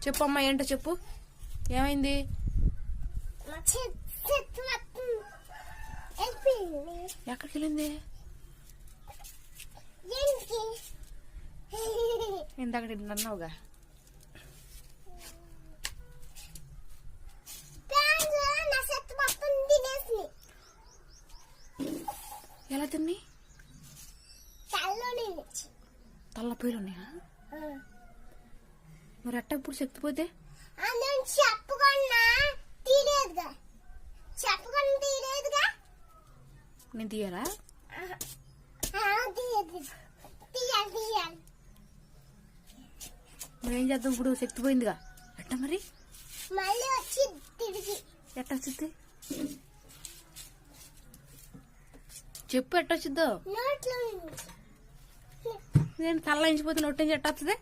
చెప్పమ్మా, ఏంటో చెప్పు. ఏమైంది? ఎక్కడికి వెళ్ళింది? ఇందాక అన్నావుగా. ఎలా తిన్ని? తల్ల పొయ్యిలు ఉన్నాయా? మరి అట్ట ఇప్పుడు శక్తిపోతే నేను తీయాలా? మరి ఏం చేద్దాం ఇప్పుడు? శక్తి పోయిందిగా. ఎట్ట మరి ఎట్ట వచ్చింది చెప్పు, ఎట్ట వచ్చిద్దో. నేను తల్ల ఇంచిపోతే నొట్టించి ఎట్ట వస్తుంది?